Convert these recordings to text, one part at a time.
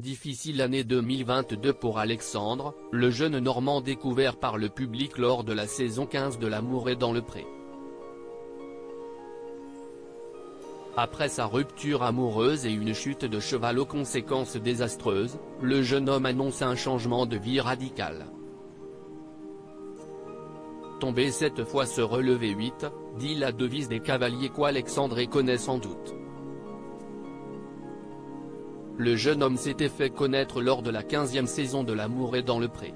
Difficile année 2022 pour Alexandre, le jeune Normand découvert par le public lors de la saison 15 de L'amour est dans le pré. Après sa rupture amoureuse et une chute de cheval aux conséquences désastreuses, le jeune homme annonce un changement de vie radical. Tomber 7 fois se relever 8, dit la devise des cavaliers qu'Alexandre connaît sans doute. Le jeune homme s'était fait connaître lors de la 15e saison de L'amour est dans le pré.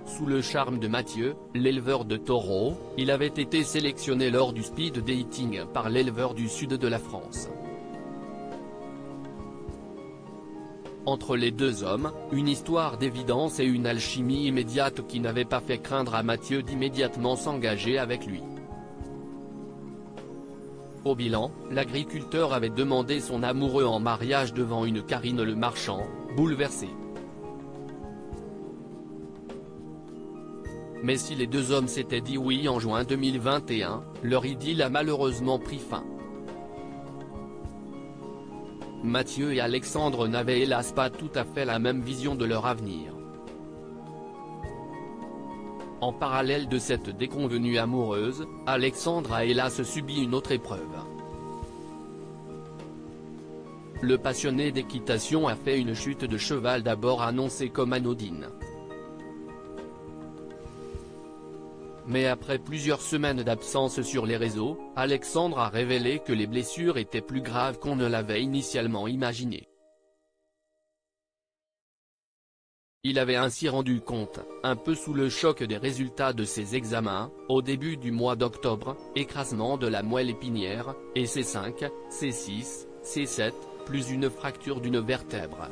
Sous le charme de Mathieu, l'éleveur de taureaux, il avait été sélectionné lors du speed dating par l'éleveur du sud de la France. Entre les deux hommes, une histoire d'évidence et une alchimie immédiate qui n'avait pas fait craindre à Mathieu d'immédiatement s'engager avec lui. Au bilan, l'agriculteur avait demandé son amoureux en mariage devant une Karine Le Marchand, bouleversée. Mais si les deux hommes s'étaient dit oui en juin 2021, leur idylle a malheureusement pris fin. Mathieu et Alexandre n'avaient hélas pas tout à fait la même vision de leur avenir. En parallèle de cette déconvenue amoureuse, Alexandre a hélas subi une autre épreuve. Le passionné d'équitation a fait une chute de cheval d'abord annoncée comme anodine. Mais après plusieurs semaines d'absence sur les réseaux, Alexandre a révélé que les blessures étaient plus graves qu'on ne l'avait initialement imaginé. Il avait ainsi rendu compte, un peu sous le choc des résultats de ses examens, au début du mois d'octobre, écrasement de la moelle épinière, et C5, C6, C7, plus une fracture d'une vertèbre.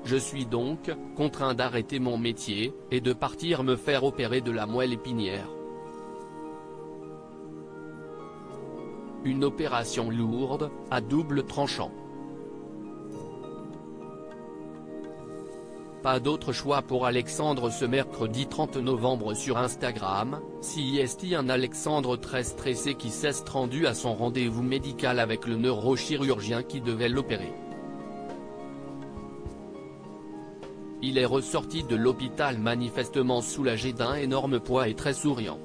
Je suis donc contraint d'arrêter mon métier, et de partir me faire opérer de la moelle épinière. Une opération lourde, à double tranchant. Pas d'autre choix pour Alexandre ce mercredi 30 novembre sur Instagram, CIST un Alexandre très stressé qui s'est rendu à son rendez-vous médical avec le neurochirurgien qui devait l'opérer. Il est ressorti de l'hôpital manifestement soulagé d'un énorme poids et très souriant.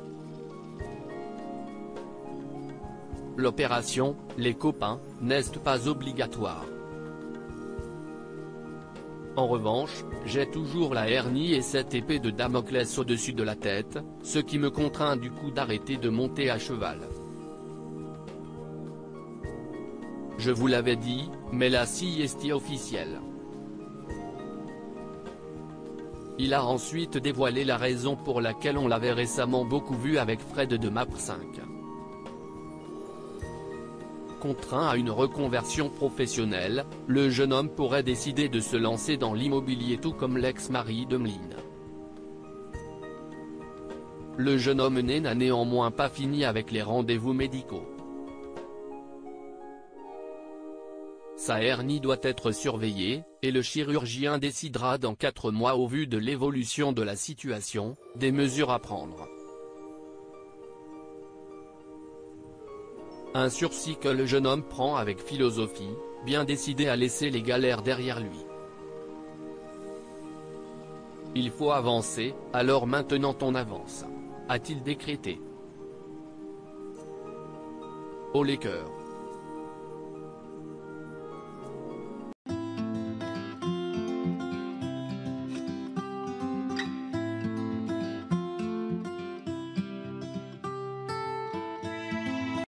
L'opération, les copains, n'est pas obligatoire. En revanche, j'ai toujours la hernie et cette épée de Damoclès au-dessus de la tête, ce qui me contraint du coup d'arrêter de monter à cheval. Je vous l'avais dit, mais la CIST officielle. Il a ensuite dévoilé la raison pour laquelle on l'avait récemment beaucoup vu avec Fred de MAP5. Contraint à une reconversion professionnelle, le jeune homme pourrait décider de se lancer dans l'immobilier tout comme l'ex-mari de Meline. Le jeune homme n'a néanmoins pas fini avec les rendez-vous médicaux. Sa hernie doit être surveillée, et le chirurgien décidera dans 4 mois au vu de l'évolution de la situation, des mesures à prendre. Un sursis que le jeune homme prend avec philosophie, bien décidé à laisser les galères derrière lui. Il faut avancer, alors maintenant on avance, a-t-il décrété. Haut les cœurs.